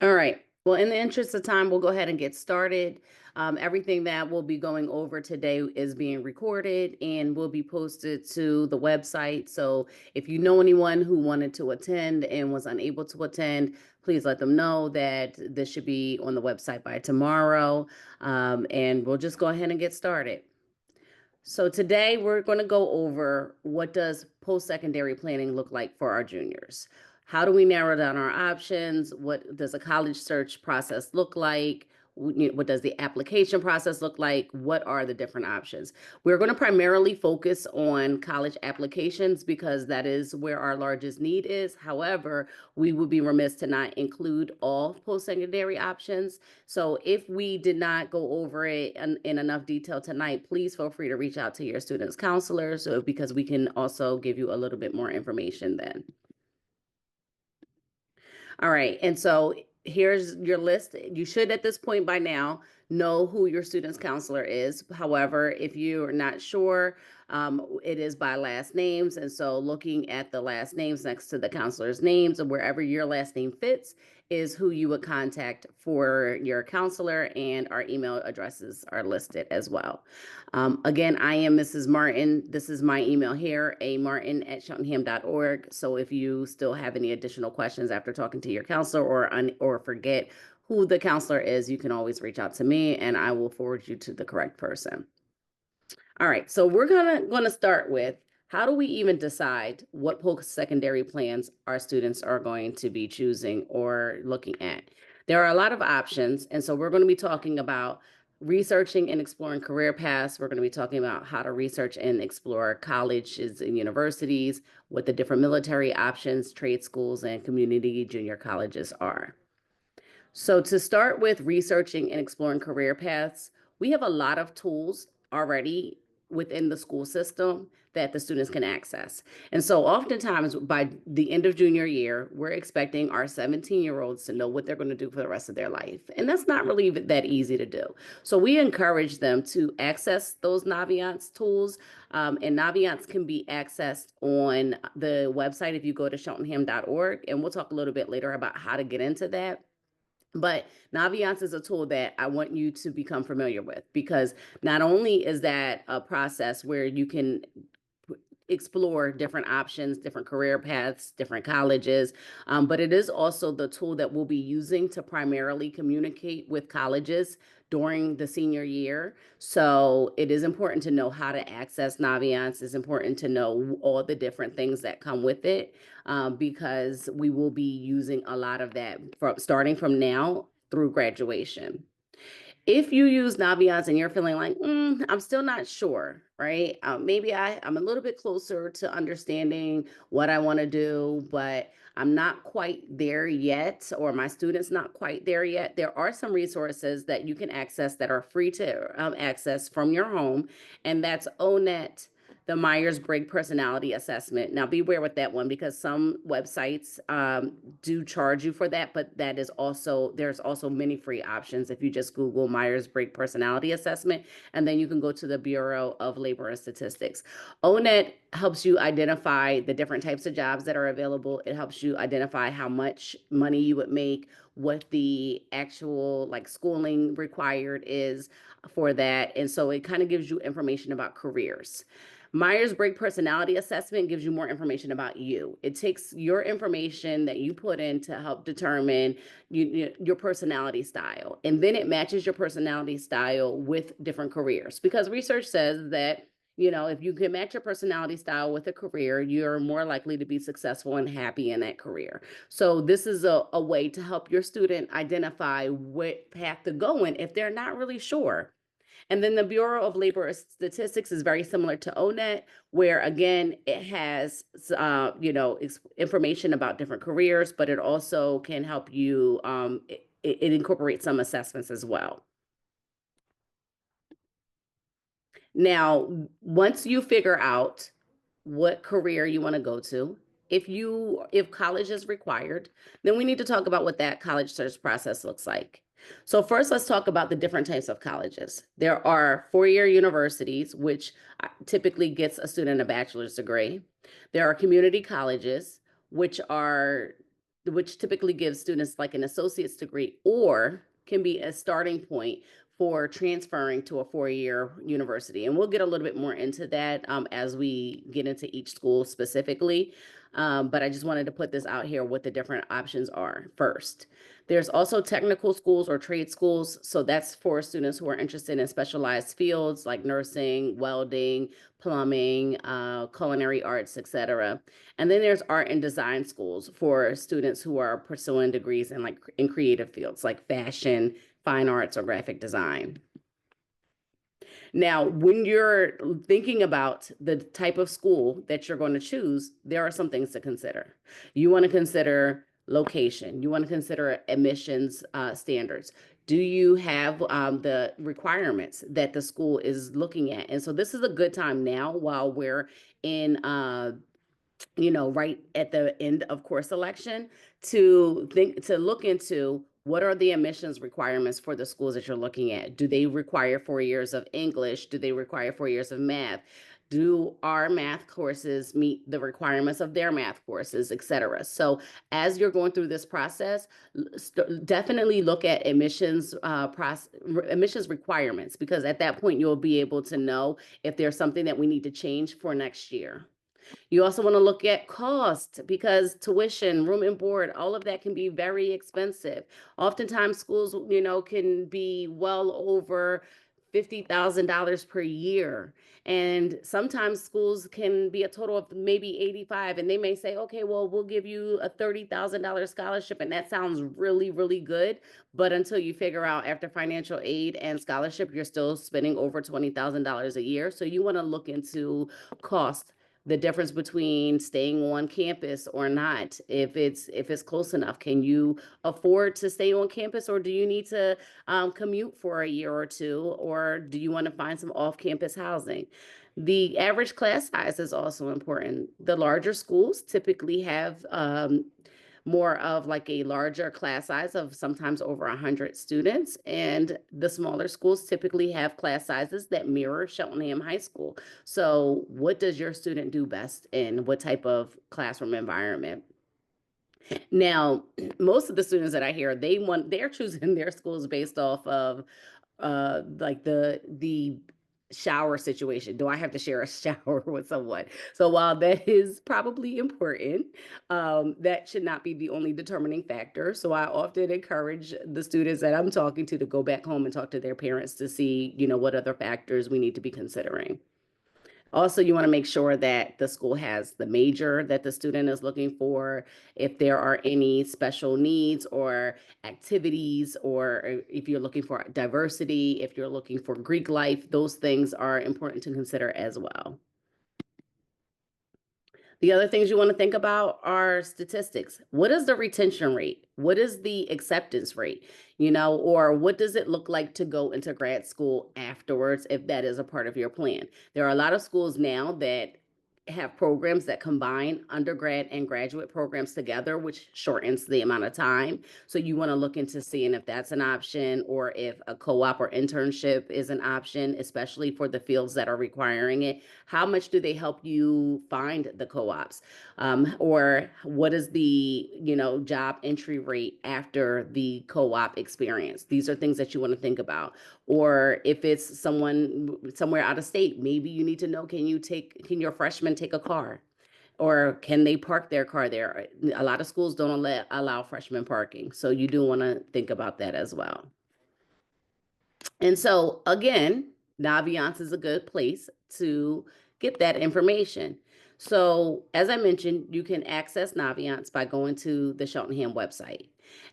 All right. Well, in the interest of time, we'll go ahead and get started. Everything that we'll be going over today is being recorded and will be posted to the website. So if you know anyone who wanted to attend and was unable to attend, please let them know that this should be on the website by tomorrow. And we'll just go ahead and get started. So today we're going to go over what does post-secondary planning look like for our juniors? How do we narrow down our options? What does a college search process look like? What does the application process look like? What are the different options? We're going to primarily focus on college applications because that is where our largest need is. However, we would be remiss to not include all post-secondary options. So if we did not go over it in enough detail tonight, please feel free to reach out to your students' counselors because we can also give you a little bit more information then. All right, and so here's your list. You should at this point by now know who your student's counselor is. However, if you are not sure, it is by last names. And so looking at the last names next to the counselor's names or wherever your last name fits is who you would contact for your counselor, and our email addresses are listed as well. Again, I am Mrs. Martin. This is my email here, amartin@cheltenham.org. So if you still have any additional questions after talking to your counselor or forget who the counselor is, you can always reach out to me and I will forward you to the correct person. All right, so we're gonna start with how do we even decide what post-secondary plans our students are going to be choosing or looking at? There are a lot of options, and so we're going to be talking about researching and exploring career paths. We're going to be talking about how to research and explore colleges and universities, what the different military options, trade schools, and community junior colleges are. So to start with researching and exploring career paths, we have a lot of tools already within the school system that the students can access. And so oftentimes by the end of junior year, we're expecting our 17-year-olds to know what they're going to do for the rest of their life. And that's not really that easy to do. So we encourage them to access those Naviance tools. And Naviance can be accessed on the website if you go to cheltenham.org. And we'll talk a little bit later about how to get into that. But Naviance is a tool that I want you to become familiar with because not only is that a process where you can explore different options, different career paths, different colleges. But it is also the tool that we'll be using to primarily communicate with colleges during the senior year. So it is important to know how to access Naviance. It's important to know all the different things that come with it because we will be using a lot of that starting from now through graduation. If you use Naviance and you're feeling like, I'm still not sure, right? Maybe I'm a little bit closer to understanding what I want to do, but I'm not quite there yet, or my student's not quite there yet. There are some resources that you can access that are free to access from your home, and that's ONET, the Myers-Briggs Personality Assessment. Now, beware with that one because some websites do charge you for that, but there's also many free options if you just Google Myers-Briggs Personality Assessment, and then you can go to the Bureau of Labor and Statistics. ONET helps you identify the different types of jobs that are available. It helps you identify how much money you would make, what the actual like schooling required is for that. And so it kind of gives you information about careers. Myers-Briggs Personality Assessment gives you more information about you. It takes your information that you put in to help determine your personality style, and then it matches your personality style with different careers. Because research says that if you can match your personality style with a career, you're more likely to be successful and happy in that career. So this is a way to help your student identify what path to go in if they're not really sure. And then the Bureau of Labor Statistics is very similar to ONET, where again, it has, information about different careers, but it also can help you, it incorporates some assessments as well. Now, once you figure out what career you want to go to, if college is required, then we need to talk about what that college search process looks like. So first, let's talk about the different types of colleges. There are four-year universities, which typically gets a student a bachelor's degree. There are community colleges, which are which typically gives students like an associate's degree, or can be a starting point for transferring to a four-year university. And we'll get a little bit more into that as we get into each school specifically. But I just wanted to put this out here what the different options are first. There's also technical schools or trade schools. So that's for students who are interested in specialized fields like nursing, welding, plumbing, culinary arts, etc. And then there's art and design schools for students who are pursuing degrees in like in creative fields like fashion, fine arts, or graphic design. Now, when you're thinking about the type of school that you're going to choose, there are some things to consider. You want to consider location. You want to consider admissions standards. Do you have the requirements that the school is looking at? And so this is a good time now while we're in right at the end of course selection to look into what are the admissions requirements for the schools that you're looking at. Do they require 4 years of English? Do they require 4 years of math? Do our math courses meet the requirements of their math courses, etc.? So as you're going through this process, definitely look at admissions requirements, because at that point you'll be able to know if there's something that we need to change for next year. You also want to look at cost, because tuition, room and board, all of that can be very expensive. Oftentimes schools, can be well over $50,000 per year. And sometimes schools can be a total of maybe 85, and they may say, okay, well, we'll give you a $30,000 scholarship. And that sounds really, really good. But until you figure out after financial aid and scholarship, you're still spending over $20,000 a year. So you want to look into cost, the difference between staying on campus or not. If it's close enough, can you afford to stay on campus, or do you need to commute for a year or two, or do you want to find some off-campus housing? The average class size is also important. The larger schools typically have more of like a larger class size of sometimes over 100 students. And the smaller schools typically have class sizes that mirror Cheltenham High School. So what does your student do best in what type of classroom environment? Now, most of the students that I hear, they're choosing their schools based off of like the shower situation. Do I have to share a shower with someone? So while that is probably important, that should not be the only determining factor. So I often encourage the students that I'm talking to go back home and talk to their parents to see, what other factors we need to be considering. Also, you want to make sure that the school has the major that the student is looking for, if there are any special needs or activities, or if you're looking for diversity, if you're looking for Greek life, those things are important to consider as well. The other things you want to think about are statistics. What is the retention rate? What is the acceptance rate? Or what does it look like to go into grad school afterwards, if that is a part of your plan? There are a lot of schools now that have programs that combine undergrad and graduate programs together, which shortens the amount of time. So you want to look into seeing if that's an option, or if a co-op or internship is an option, especially for the fields that are requiring it. How much do they help you find the co-ops? Or what is the, job entry rate after the co-op experience? These are things that you want to think about. Or if it's someone somewhere out of state, maybe you need to know, can your freshmen take a car? Or can they park their car there? A lot of schools don't allow freshman parking. So you do want to think about that as well. And so again, Naviance is a good place to get that information. So as I mentioned, you can access Naviance by going to the Cheltenham website.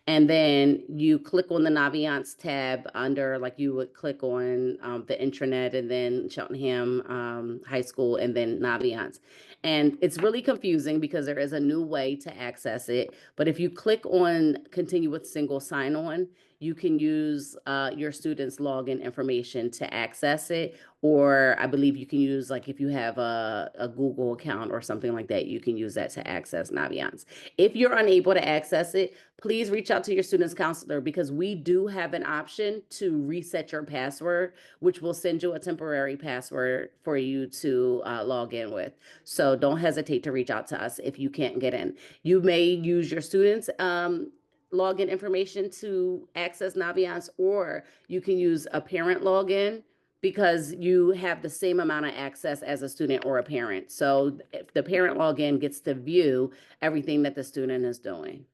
And then you click on the Naviance tab under, like you would click on the intranet, and then Cheltenham High School, and then Naviance. And it's really confusing because there is a new way to access it. But if you click on continue with single sign-on, you can use your students' login information to access it. Or I believe you can use, like if you have a Google account or something like that, you can use that to access Naviance. If you're unable to access it, please reach out to your student's counselor because we do have an option to reset your password, which will send you a temporary password for you to log in with. So don't hesitate to reach out to us if you can't get in. You may use your students' login information to access Naviance, or you can use a parent login because you have the same amount of access as a student or a parent. So if the parent login gets to view everything that the student is doing.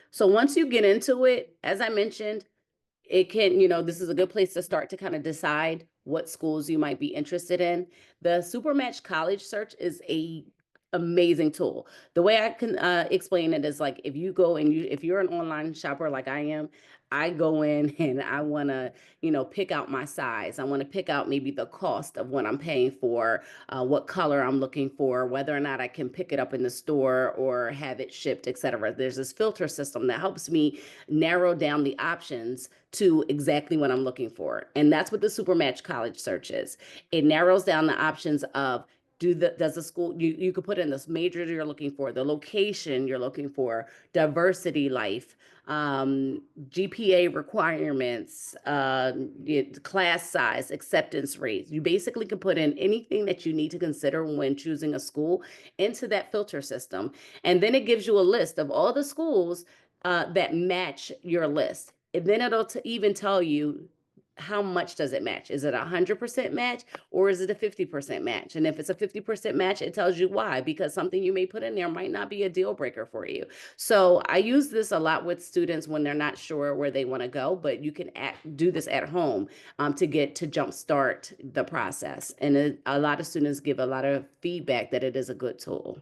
So once you get into it, as I mentioned, it can, this is a good place to start to kind of decide what schools you might be interested in. The Supermatch College Search is a amazing tool. The way I can explain it is like if you go and if you're an online shopper like I am, I go in and I want to, pick out my size. I want to pick out maybe the cost of what I'm paying for, what color I'm looking for, whether or not I can pick it up in the store or have it shipped, etc. There's this filter system that helps me narrow down the options to exactly what I'm looking for. And that's what the Supermatch College Search is. It narrows down the options of does the school, you could put in this major you're looking for, the location you're looking for, diversity life, GPA requirements, class size, acceptance rates. You basically can put in anything that you need to consider when choosing a school into that filter system. And then it gives you a list of all the schools that match your list. And then it'll even tell you how much does it match? Is it a 100% match or is it a 50% match? And if it's a 50% match, it tells you why, because something you may put in there might not be a deal breaker for you. So I use this a lot with students when they're not sure where they want to go, but you can do this at home to jumpstart the process. And a lot of students give a lot of feedback that it is a good tool.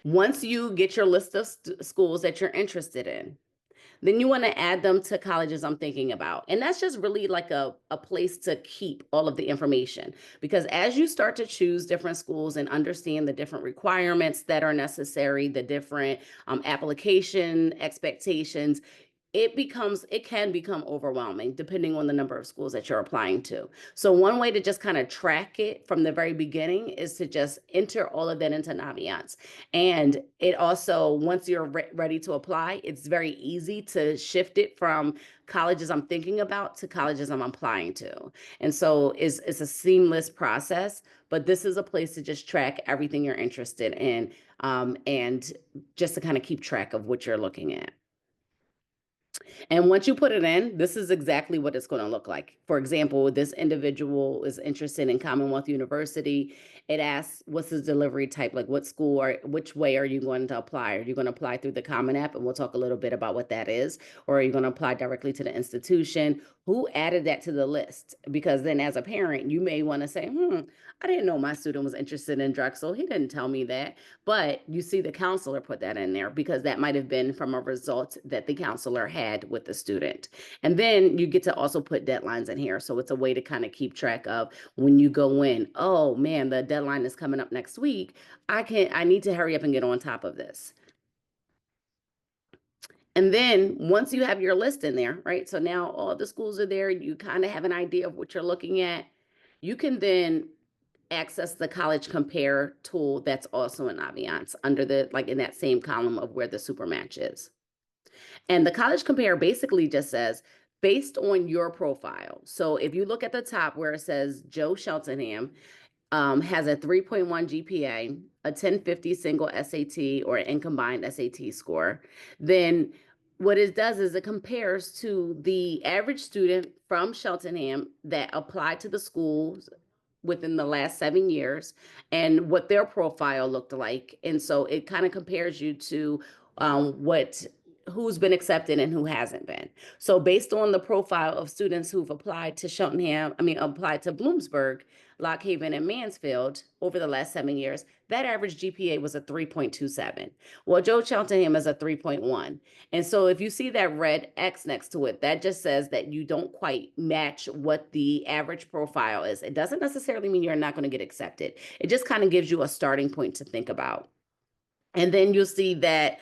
Once you get your list of schools that you're interested in, then you want to add them to colleges I'm thinking about. And that's just really like a place to keep all of the information. Because as you start to choose different schools and understand the different requirements that are necessary, the different application expectations, it can become overwhelming depending on the number of schools that you're applying to. So one way to just kind of track it from the very beginning is to just enter all of that into Naviance. And it also, once you're ready to apply, it's very easy to shift it from colleges I'm thinking about to colleges I'm applying to. And so it's a seamless process, but this is a place to just track everything you're interested in, and just to kind of keep track of what you're looking at. And once you put it in, this is exactly what it's going to look like. For example, this individual is interested in Commonwealth University. It asks, what's the delivery type? Like what school or which way are you going to apply? Are you going to apply through the Common App? And we'll talk a little bit about what that is. Or are you going to apply directly to the institution? Who added that to the list? Because then as a parent, you may want to say, I didn't know my student was interested in Drexel. He didn't tell me that. But you see the counselor put that in there because that might have been from a result that the counselor had with the student. And then you get to also put deadlines in here. So it's a way to kind of keep track of when you go in, oh man, the deadline is coming up next week. I need to hurry up and get on top of this. And then once you have your list in there, right? So now all the schools are there, you kind of have an idea of what you're looking at. You can then access the College Compare tool that's also in Naviance under in that same column of where the Supermatch is. And the College Compare basically just says, based on your profile. So if you look at the top where it says Joe Sheltonham has a 3.1 GPA, a 1050 single SAT or an combined SAT score, then what it does is it compares to the average student from Cheltenham that applied to the schools within the last 7 years and what their profile looked like. And so it kind of compares you to who's been accepted and who hasn't been. So based on the profile of students who've applied to applied to Bloomsburg, Lock Haven, and Mansfield over the last 7 years, that average GPA was a 3.27. Well, Joe Cheltenham is a 3.1. And so if you see that red X next to it, that just says that you don't quite match what the average profile is. It doesn't necessarily mean you're not going to get accepted. It just kind of gives you a starting point to think about. And then you'll see that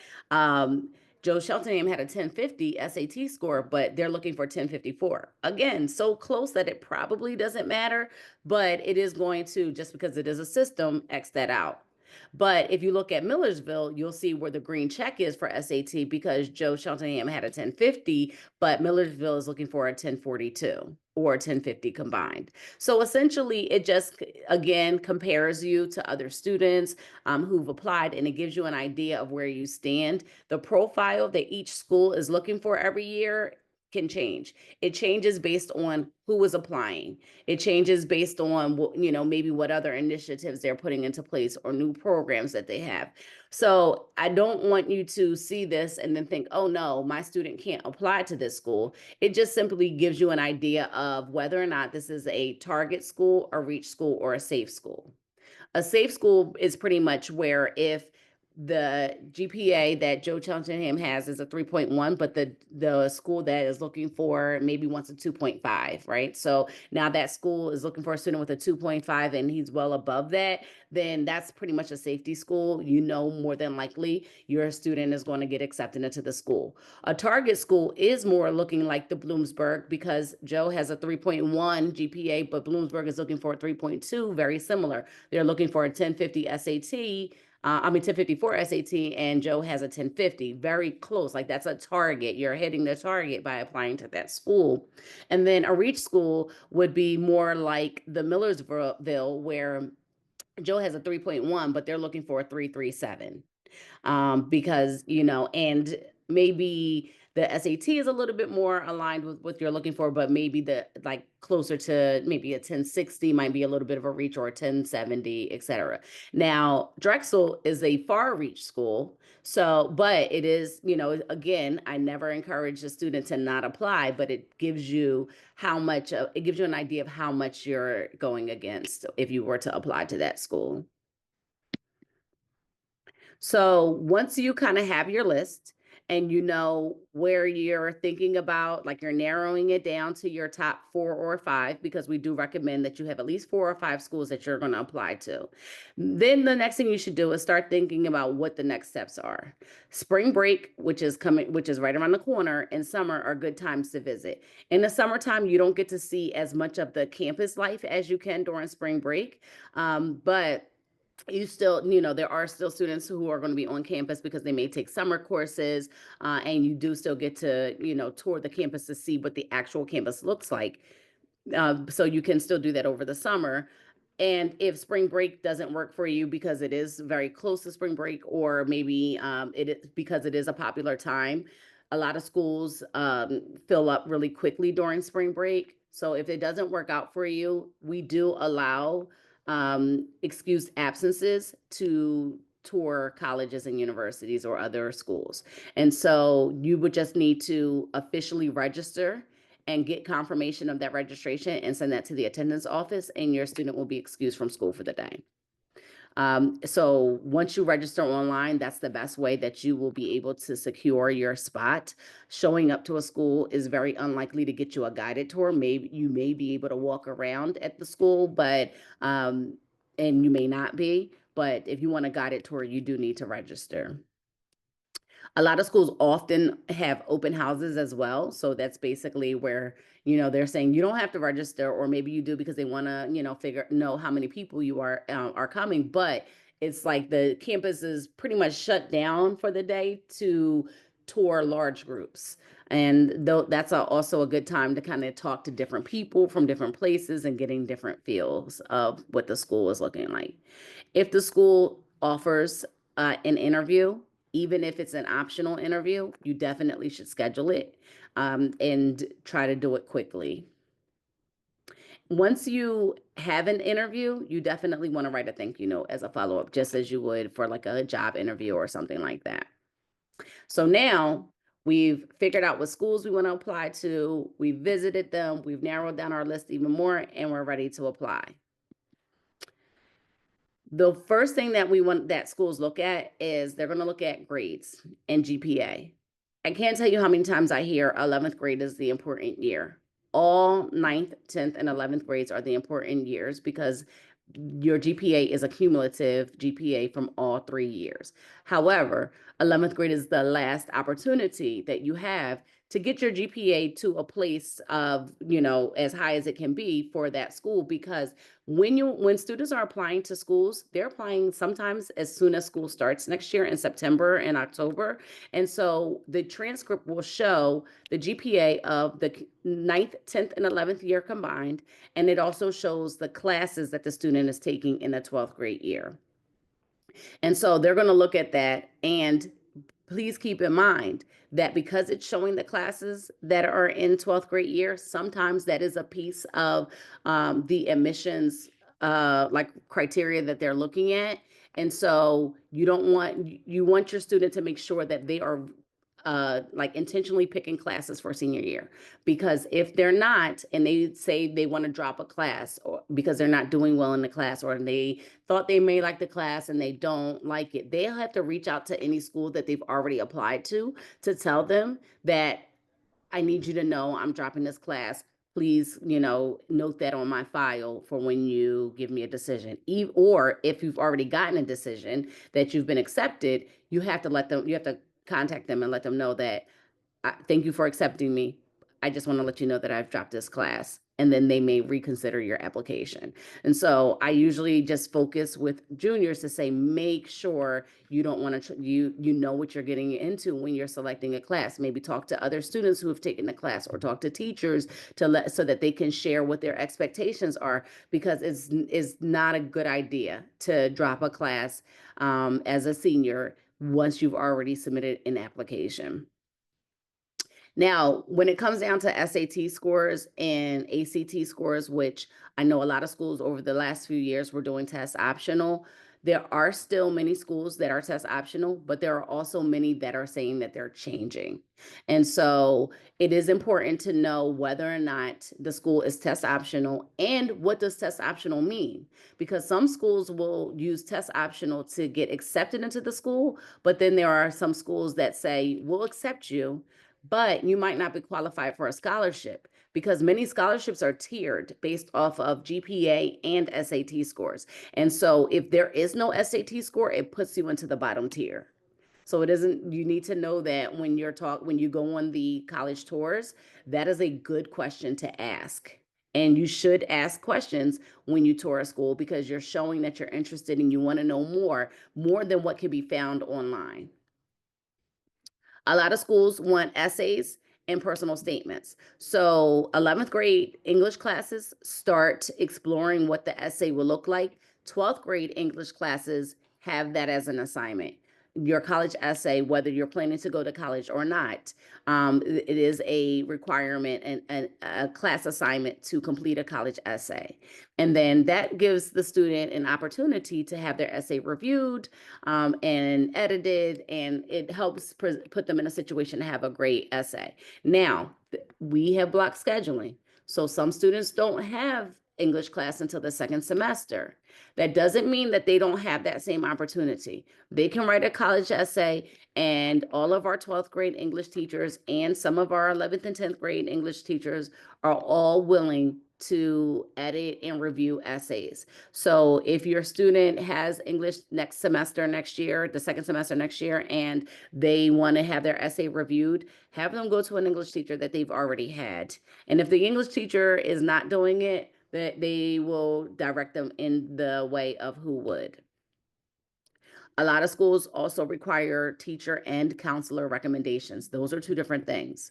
Joe Cheltenham had a 1050 SAT score, but they're looking for 1054. Again, so close that it probably doesn't matter, but it is going to, just because it is a system, X that out. But if you look at Millersville, you'll see where the green check is for SAT because Joe Cheltenham had a 1050, but Millersville is looking for a 1042 or a 1050 combined. So essentially, it just, again, compares you to other students who've applied, and it gives you an idea of where you stand. The profile that each school is looking for every year can change. It changes based on who is applying. It changes based on maybe what other initiatives they're putting into place or new programs that they have. So I don't want you to see this and then think, oh no, my student can't apply to this school. It just simply gives you an idea of whether or not this is a target school, a reach school, or a safe school. A safe school is pretty much where if the GPA that Joe Cheltenham has is a 3.1, but the school that is looking for maybe wants a 2.5, right? So now that school is looking for a student with a 2.5 and he's well above that, then that's pretty much a safety school. More than likely your student is going to get accepted into the school. A target school is more looking like the Bloomsburg because Joe has a 3.1 GPA, but Bloomsburg is looking for a 3.2, very similar. They're looking for a 1050 SAT. 1054 SAT, and Joe has a 1050, very close. Like that's a target. You're hitting the target by applying to that school. And then a reach school would be more like the Millersville, where Joe has a 3.1, but they're looking for a 337 because, and maybe the SAT is a little bit more aligned with what you're looking for, but maybe closer to maybe a 1060 might be a little bit of a reach, or a 1070, etc. Now, Drexel is a far reach school. So, but it is, again, I never encourage a student to not apply, but it gives you it gives you an idea of how much you're going against if you were to apply to that school. So once you kind of have your list and you know where you're thinking about, like you're narrowing it down to your top 4 or 5, because we do recommend that you have at least 4 or 5 schools that you're going to apply to. Then the next thing you should do is start thinking about what the next steps are. Spring break, which is right around the corner, and summer are good times to visit. In the summertime, you don't get to see as much of the campus life as you can during spring break, but you still, there are still students who are going to be on campus because they may take summer courses, and you do still get to, tour the campus to see what the actual campus looks like. So you can still do that over the summer. And if spring break doesn't work for you because it is very close to spring break, or maybe it is because it is a popular time, a lot of schools fill up really quickly during spring break. So if it doesn't work out for you, we do allow excused absences to tour colleges and universities or other schools. And so you would just need to officially register and get confirmation of that registration and send that to the attendance office, and your student will be excused from school for the day. So once you register online, that's the best way that you will be able to secure your spot. Showing up to a school is very unlikely to get you a guided tour. Maybe you may be able to walk around at the school, but and you may not be. But if you want a guided tour, you do need to register. A lot of schools often have open houses as well. So that's basically where, they're saying you don't have to register, or maybe you do because they want to, know how many people you are coming. But it's like the campus is pretty much shut down for the day to tour large groups. And that's also a good time to kind of talk to different people from different places and getting different feels of what the school is looking like. If the school offers an interview, even if it's an optional interview, you definitely should schedule it and try to do it quickly. Once you have an interview, you definitely want to write a thank you note as a follow-up, just as you would for like a job interview or something like that. So now we've figured out what schools we want to apply to, we've visited them, we've narrowed down our list even more, and we're ready to apply. The first thing that we want that schools look at is they're going to look at grades and GPA. I can't tell you how many times I hear 11th grade is the important year. All 9th, 10th, and 11th grades are the important years because your GPA is a cumulative GPA from all 3 years. However, 11th grade is the last opportunity that you have to get your GPA to a place of, as high as it can be for that school. Because when students are applying to schools, they're applying sometimes as soon as school starts next year in September and October. And so the transcript will show the GPA of the ninth, 10th, and 11th year combined. And it also shows the classes that the student is taking in the 12th grade year. And so they're going to look at that. And please keep in mind that because it's showing the classes that are in 12th grade year, sometimes that is a piece of the admissions like criteria that they're looking at. And so you want your student to make sure that they are like intentionally picking classes for senior year. Because if they're not, and they say they want to drop a class or because they're not doing well in the class, or they thought they may like the class and they don't like it, they'll have to reach out to any school that they've already applied to tell them that I need you to know I'm dropping this class. Please, note that on my file for when you give me a decision. Or if you've already gotten a decision that you've been accepted, you have to contact them and let them know that thank you for accepting me. I just want to let you know that I've dropped this class. And then they may reconsider your application. And so I usually just focus with juniors to say, make sure you don't want to, you know what you're getting into when you're selecting a class. Maybe talk to other students who have taken the class, or talk to teachers so that they can share what their expectations are, because it's not a good idea to drop a class as a senior once you've already submitted an application. Now, when it comes down to SAT scores and ACT scores, which I know a lot of schools over the last few years were doing test optional, there are still many schools that are test optional, but there are also many that are saying that they're changing. And so it is important to know whether or not the school is test optional, and what does test optional mean? Because some schools will use test optional to get accepted into the school, but then there are some schools that say, we'll accept you, but you might not be qualified for a scholarship, because many scholarships are tiered based off of GPA and SAT scores. And so if there is no SAT score, it puts you into the bottom tier. So it isn't, you need to know that when you go on the college tours, that is a good question to ask. And you should ask questions when you tour a school, because you're showing that you're interested and you want to know more than what can be found online. A lot of schools want essays and personal statements. So 11th grade English classes start exploring what the essay will look like. 12th grade English classes have that as an assignment. Your college essay, whether you're planning to go to college or not, it is a requirement and a class assignment to complete a college essay. And then that gives the student an opportunity to have their essay reviewed and edited, and it helps put them in a situation to have a great essay. Now, we have block scheduling. So some students don't have English class until the second semester. That doesn't mean that they don't have that same opportunity. They can write a college essay, and all of our 12th grade English teachers and some of our 11th and 10th grade English teachers are all willing to edit and review essays. So if your student has English next year, the second semester next year, and they want to have their essay reviewed, have them go to an English teacher that they've already had. And if the English teacher is not doing it, that they will direct them in the way of who would. A lot of schools also require teacher and counselor recommendations. Those are two different things.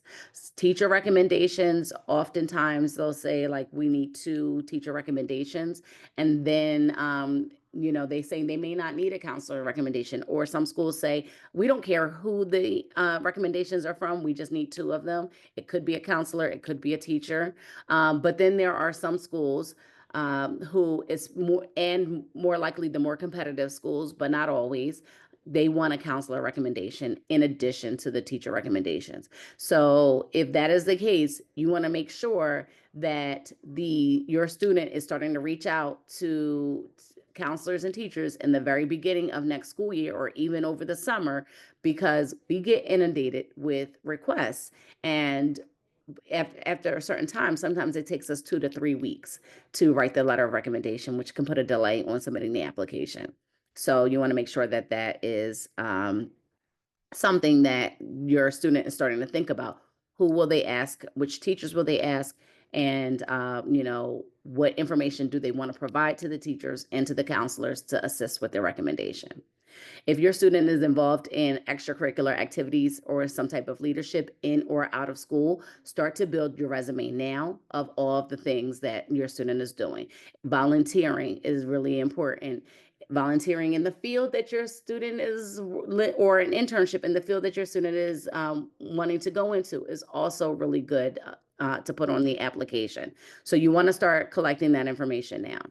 Teacher recommendations, oftentimes they'll say like, we need 2 teacher recommendations. And then, they say they may not need a counselor recommendation. Or some schools say, we don't care who the recommendations are from. We just need 2 of them. It could be a counselor, it could be a teacher. But then there are some schools who is more likely the more competitive schools, but not always. They want a counselor recommendation in addition to the teacher recommendations. So if that is the case, you want to make sure that your student is starting to reach out to counselors and teachers in the very beginning of next school year, or even over the summer, because we get inundated with requests. And after a certain time, sometimes it takes us 2 to 3 weeks to write the letter of recommendation, which can put a delay on submitting the application. So you want to make sure that that is something that your student is starting to think about. Who will they ask? Which teachers will they ask? And, what information do they want to provide to the teachers and to the counselors to assist with their recommendation? If your student is involved in extracurricular activities or some type of leadership in or out of school, start to build your resume now of all of the things that your student is doing. Volunteering is really important. Volunteering in the field that your student is, or an internship in the field that your student is wanting to go into, is also really good to put on the application. So you want to start collecting that information now.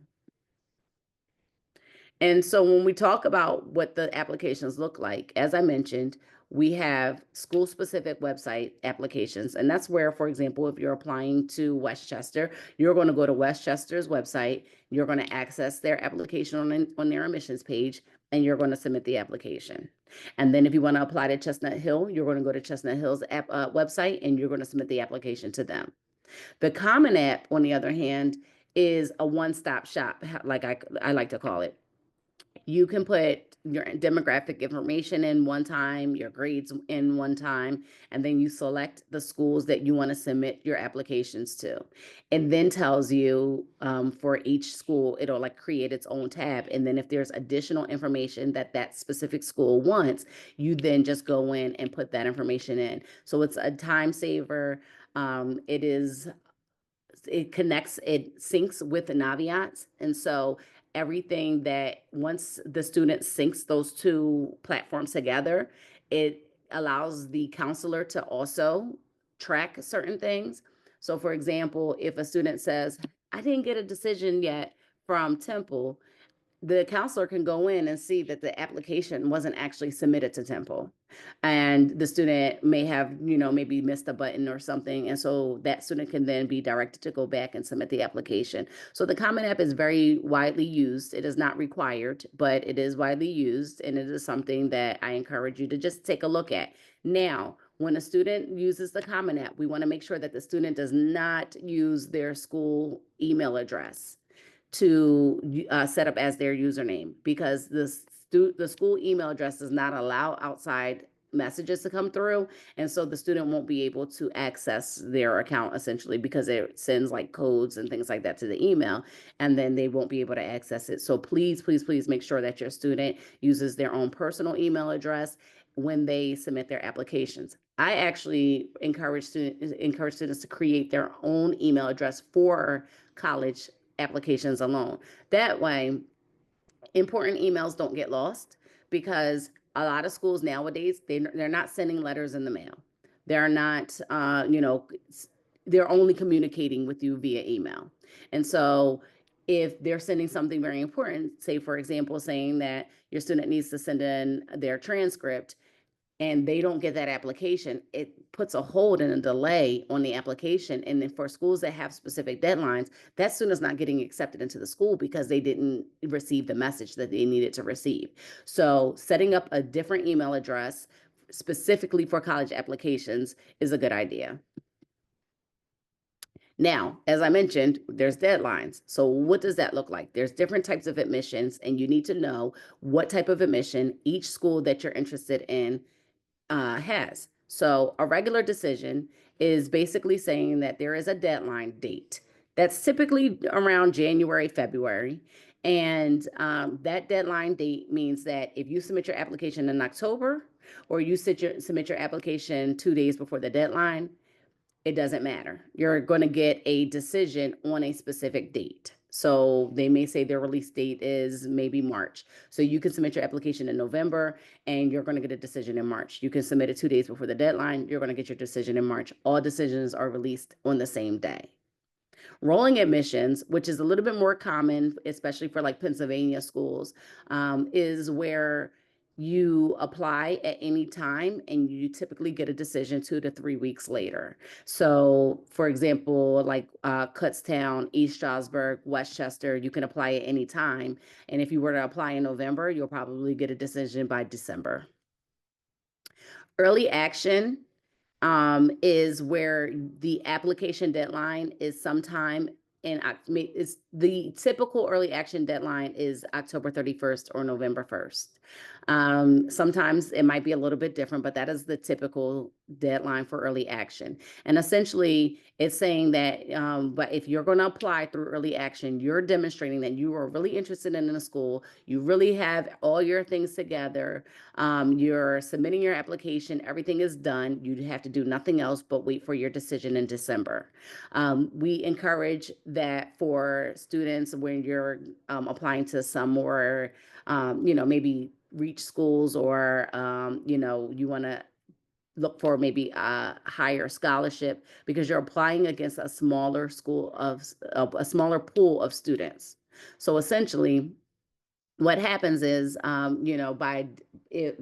And so when we talk about what the applications look like, as I mentioned, we have school specific website applications. And that's where, for example, if you're applying to Westchester, you're going to go to Westchester's website, you're going to access their application on their admissions page, and you're going to submit the application. And then if you want to apply to Chestnut Hill, you're going to go to Chestnut Hill's website, and you're going to submit the application to them. The Common App, on the other hand, is a one-stop shop, like I like to call it. You can put your demographic information in one time, your grades in one time, and then you select the schools that you want to submit your applications to. It then tells you for each school, it'll like create its own tab. And then if there's additional information that that specific school wants, you then just go in and put that information in. So it's a time saver. It connects, it syncs with the Naviance. And so everything that once the student syncs those two platforms together, it allows the counselor to also track certain things. So for example, if a student says, I didn't get a decision yet from Temple, the counselor can go in and see that the application wasn't actually submitted to Temple. And the student may have, maybe missed a button or something. And so that student can then be directed to go back and submit the application. So the Common App is very widely used. It is not required, but it is widely used. And it is something that I encourage you to just take a look at. Now, when a student uses the Common App, we want to make sure that the student does not use their school email address to set up as their username, because the school email address does not allow outside messages to come through. And so the student won't be able to access their account essentially, because it sends like codes and things like that to the email, and then they won't be able to access it. So please, please, please make sure that your student uses their own personal email address when they submit their applications. I actually encourage students to create their own email address for college applications alone. That way, important emails don't get lost, because a lot of schools nowadays, they're not sending letters in the mail. They're not, they're only communicating with you via email. And so if they're sending something very important, say, for example, saying that your student needs to send in their transcript, and they don't get that application, it puts a hold and a delay on the application. And then for schools that have specific deadlines, that student's not getting accepted into the school because they didn't receive the message that they needed to receive. So setting up a different email address specifically for college applications is a good idea. Now, as I mentioned, there's deadlines. So what does that look like? There's different types of admissions, and you need to know what type of admission each school that you're interested in has. So a regular decision is basically saying that there is a deadline date. That's typically around January, February. And that deadline date means that if you submit your application in October, or you submit your application 2 days before the deadline, it doesn't matter. You're going to get a decision on a specific date. So they may say their release date is maybe March. So you can submit your application in November and you're going to get a decision in March. You can submit it 2 days before the deadline. You're going to get your decision in March. All decisions are released on the same day. Rolling admissions, which is a little bit more common, especially for like Pennsylvania schools, is where you apply at any time and you typically get a decision 2 to 3 weeks later. So, for example, like Kutztown, East Stroudsburg, Westchester, you can apply at any time. And if you were to apply in November, you'll probably get a decision by December. Early action is where the application deadline is sometime in, it's the typical early action deadline is October 31st or November 1st. Sometimes it might be a little bit different, but that is the typical deadline for early action. And essentially, it's saying that, but if you're going to apply through early action, you're demonstrating that you are really interested in the school. You really have all your things together. You're submitting your application. Everything is done. You have to do nothing else but wait for your decision in December. We encourage that for students when you're applying to some more, maybe reach schools, or, you want to look for maybe a higher scholarship because you're applying against a smaller a smaller pool of students. So essentially, what happens is, by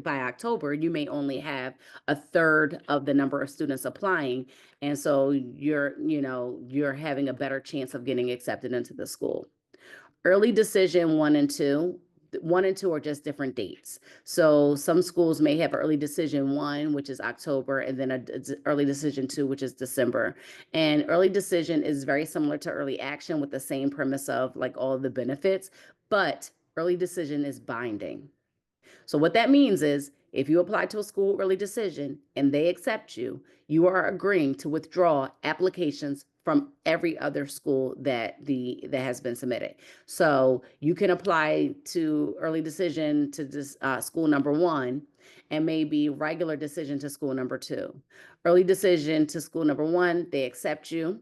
October, you may only have a third of the number of students applying, and so you're having a better chance of getting accepted into the school. Early decision one and two are just different dates. So some schools may have early decision one, which is October, and then early decision two, which is December. And early decision is very similar to early action with the same premise of like all of the benefits, but early decision is binding. So what that means is if you apply to a school early decision and they accept you, you are agreeing to withdraw applications from every other school that has been submitted. So you can apply to early decision to this school number one, and maybe regular decision to school number two. Early decision to school number one, they accept you,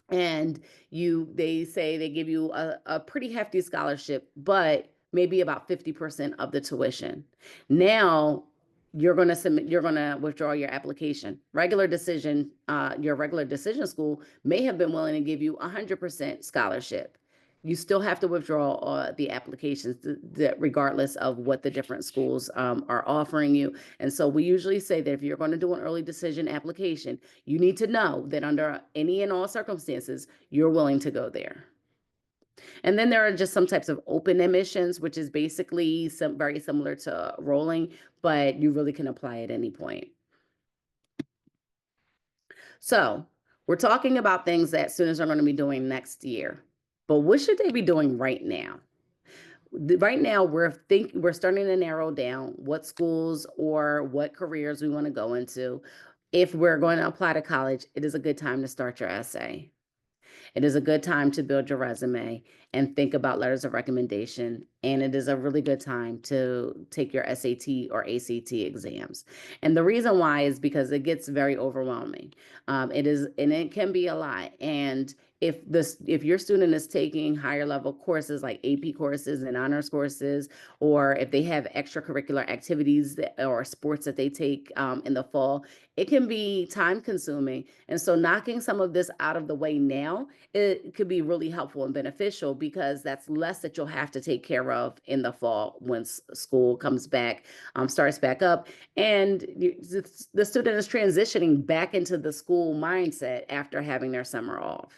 and they say they give you a pretty hefty scholarship, but maybe about 50% of the tuition. Now you're going to withdraw your application. Your regular decision school may have been willing to give you 100% scholarship. You still have to withdraw the applications, regardless of what the different schools are offering you. And so we usually say that if you're going to do an early decision application, you need to know that under any and all circumstances, you're willing to go there. And then there are just some types of open admissions, which is basically very similar to rolling, but you really can apply at any point. So we're talking about things that students are going to be doing next year, but what should they be doing right now? Right now, we're starting to narrow down what schools or what careers we want to go into. If we're going to apply to college, it is a good time to start your essay. It is a good time to build your resume and think about letters of recommendation. And it is a really good time to take your SAT or ACT exams. And the reason why is because it gets very overwhelming. And it can be a lot. And if your student is taking higher level courses like AP courses and honors courses, or if they have extracurricular activities or sports that they take in the fall, it can be time consuming. And so knocking some of this out of the way now, it could be really helpful and beneficial because that's less that you'll have to take care of in the fall when school comes back, starts back up. And the student is transitioning back into the school mindset after having their summer off.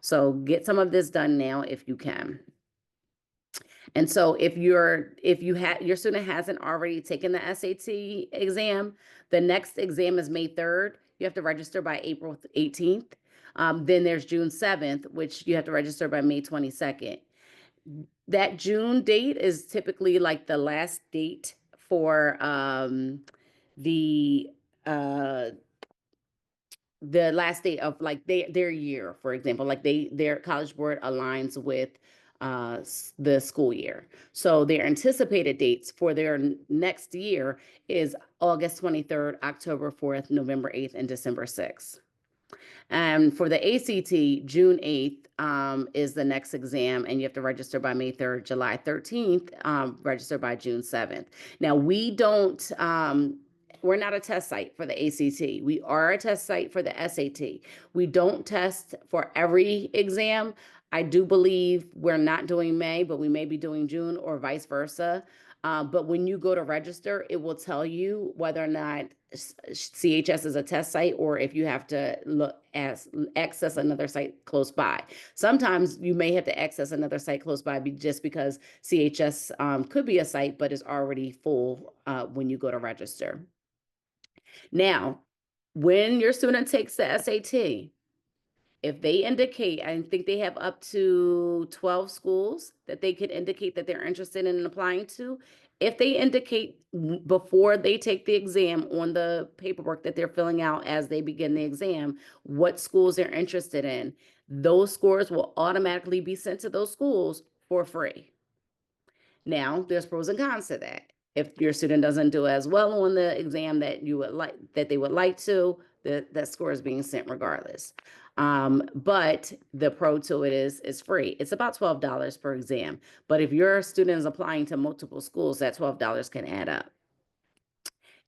So get some of this done now if you can. And so if your student hasn't already taken the SAT exam, the next exam is May 3rd. You have to register by April 18th. Then there's June 7th, which you have to register by May 22nd. That June date is typically like the last date for the uh the last day of like their year, for example, like their college board aligns with the school year. So their anticipated dates for their next year is August 23rd, October 4th, November 8th, and December 6th. And for the ACT, June 8th is the next exam, and you have to register by May 3rd, July 13th, register by June 7th. Now, we're not a test site for the ACT. We are a test site for the SAT. We don't test for every exam. I do believe we're not doing May, but we may be doing June or vice versa. But when you go to register, it will tell you whether or not CHS is a test site or if you have to access another site close by. Sometimes you may have to access another site close by just because CHS could be a site, but is already full when you go to register. Now, when your student takes the SAT, if they indicate, I think they have up to 12 schools that they could indicate that they're interested in applying to. If they indicate before they take the exam on the paperwork that they're filling out as they begin the exam, what schools they're interested in, those scores will automatically be sent to those schools for free. Now, there's pros and cons to that. If your student doesn't do as well on the exam that you would like, that they would like to, that score is being sent regardless. But the pro to it is free. It's about $12 per exam. But if your student is applying to multiple schools, that $12 can add up.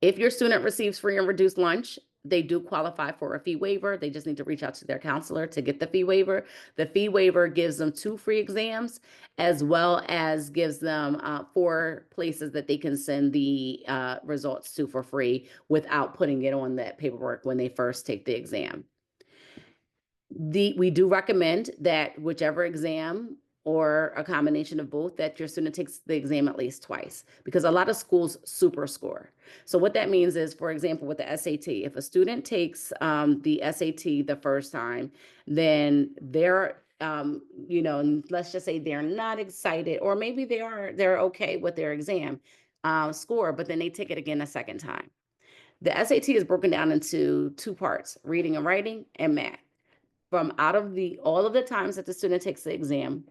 If your student receives free and reduced lunch, they do qualify for a fee waiver. They just need to reach out to their counselor to get the fee waiver. The fee waiver gives them 2 free exams, as well as gives them 4 places that they can send the results to for free without putting it on that paperwork when they first take the exam. We do recommend that whichever exam or a combination of both, that your student takes the exam at least twice, because a lot of schools super score. So what that means is, for example, with the SAT, if a student takes the SAT the first time, then they're let's just say they're not excited, or maybe they're okay with their exam score, but then they take it again a second time. The SAT is broken down into 2 parts: reading and writing and math. From out of all of the times that the student takes the exam,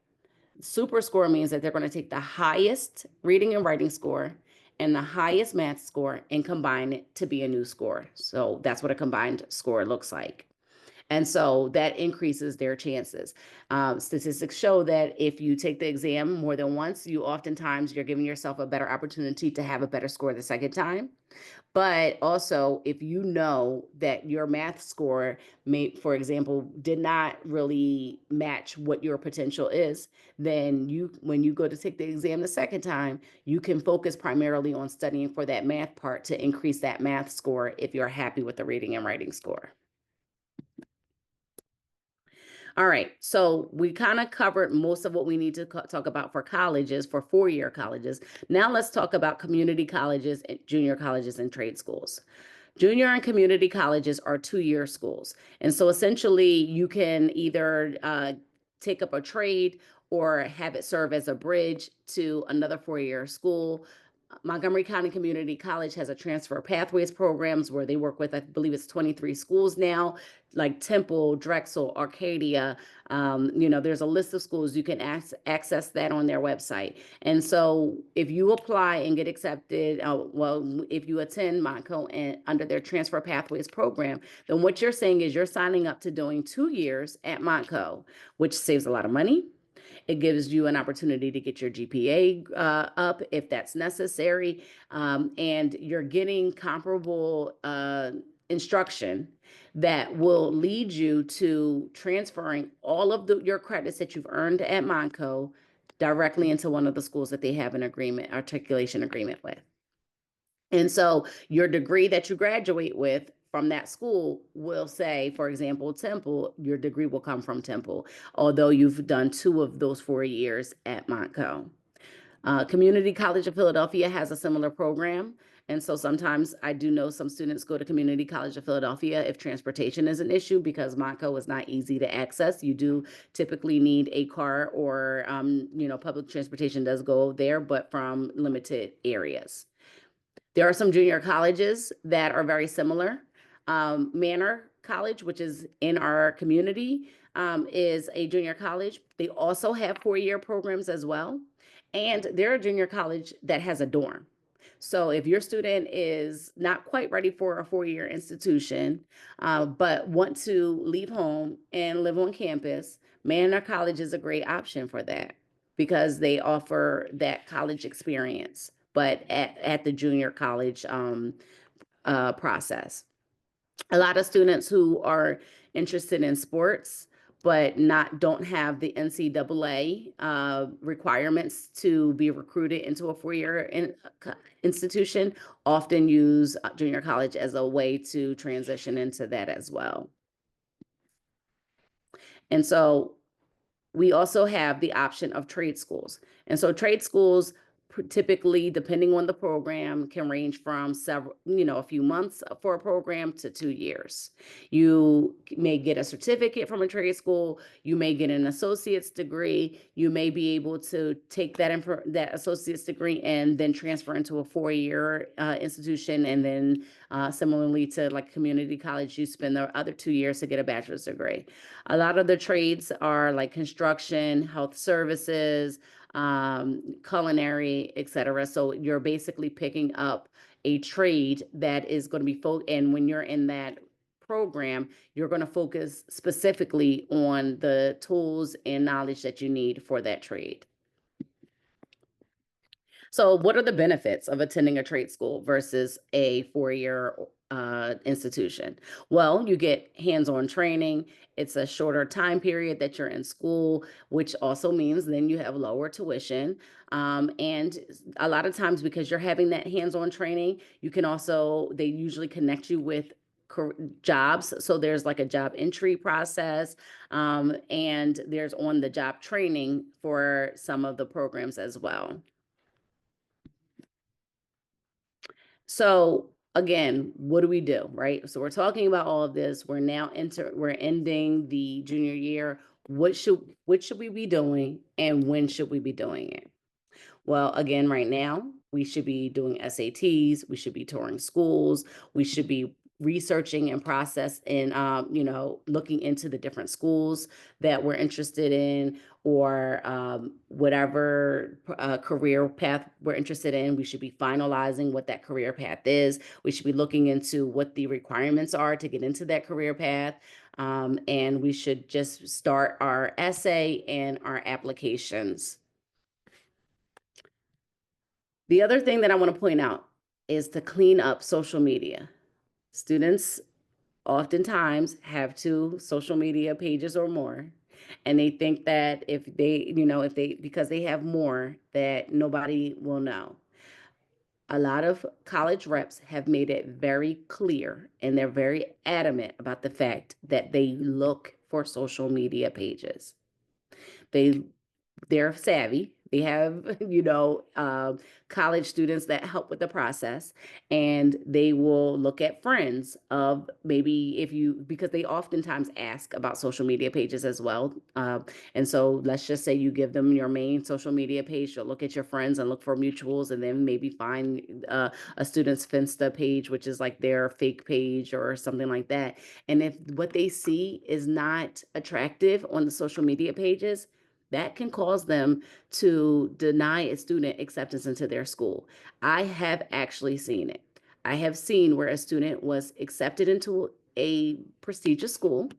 super score means that they're going to take the highest reading and writing score and the highest math score and combine it to be a new score. So that's what a combined score looks like. And so that increases their chances. Statistics show that if you take the exam more than once, you're giving yourself a better opportunity to have a better score the second time. But also, if you know that your math score for example, did not really match what your potential is, then when you go to take the exam the second time, you can focus primarily on studying for that math part to increase that math score if you're happy with the reading and writing score. All right, so we kind of covered most of what we need to talk about for colleges, for 4-year colleges. Now let's talk about community colleges, and junior colleges, and trade schools. Junior and community colleges are 2-year schools. And so essentially you can either take up a trade or have it serve as a bridge to another 4-year school. Montgomery County Community College has a transfer pathways programs where they work with, I believe it's 23 schools now, like Temple, Drexel, Arcadia. There's a list of schools. You can access that on their website. And so if you apply and get accepted, if you attend Montco and under their transfer pathways program, then what you're saying is you're signing up to doing 2 years at Montco, which saves a lot of money. It gives you an opportunity to get your GPA up if that's necessary. And you're getting comparable instruction that will lead you to transferring all of your credits that you've earned at Montco directly into one of the schools that they have an articulation agreement with. And so your degree that you graduate with from that school will say, for example, Temple, your degree will come from Temple, although you've done 2 of those 4 years at Montco. Community College of Philadelphia has a similar program. And so sometimes I do know some students go to Community College of Philadelphia if transportation is an issue, because Montco is not easy to access. You do typically need a car, or, public transportation does go there, but from limited areas. There are some junior colleges that are very similar. Manor College, which is in our community, is a junior college. They also have 4-year programs as well. And they're a junior college that has a dorm. So if your student is not quite ready for a 4-year institution, but want to leave home and live on campus, Manor College is a great option for that, because they offer that college experience, but at the junior college process. A lot of students who are interested in sports but don't have the NCAA requirements to be recruited into a 4-year institution often use junior college as a way to transition into that as well. And so we also have the option of trade schools. And so trade schools typically, depending on the program, can range from several, a few months for a program to 2 years. You may get a certificate from a trade school. You may get an associate's degree. You may be able to take that associate's degree and then transfer into a 4-year institution. And then similarly to like community college, you spend the other 2 years to get a bachelor's degree. A lot of the trades are like construction, health services, culinary, etc. So you're basically picking up a trade that is going to be and when you're in that program, you're going to focus specifically on the tools and knowledge that you need for that trade. So what are the benefits of attending a trade school versus a 4-year institution? Well, you get hands-on training. It's a shorter time period that you're in school, which also means then you have lower tuition. And a lot of times, because you're having that hands-on training, they usually connect you with jobs. So there's like a job entry process, and there's on-the-job training for some of the programs as well. So again, what do we do, right? So we're talking about all of this. We're ending the junior year. What should we be doing, and when should we be doing it? Well, again, right now, we should be doing SATs, we should be touring schools, we should be researching and looking into the different schools that we're interested in, or whatever career path we're interested in. We should be finalizing what that career path is. We should be looking into what the requirements are to get into that career path. And we should just start our essay and our applications. The other thing that I want to point out is to clean up social media. Students oftentimes have 2 social media pages or more, and they think that because they have more, that nobody will know. A lot of college reps have made it very clear, and they're very adamant about the fact that they look for social media pages. They're savvy. They have, college students that help with the process, and they will look at friends of maybe because they oftentimes ask about social media pages as well. And so let's just say you give them your main social media page, you'll look at your friends and look for mutuals, and then maybe find a student's Finsta page, which is like their fake page or something like that. And if what they see is not attractive on the social media pages, that can cause them to deny a student acceptance into their school. I have actually seen it. I have seen where a student was accepted into a prestigious school,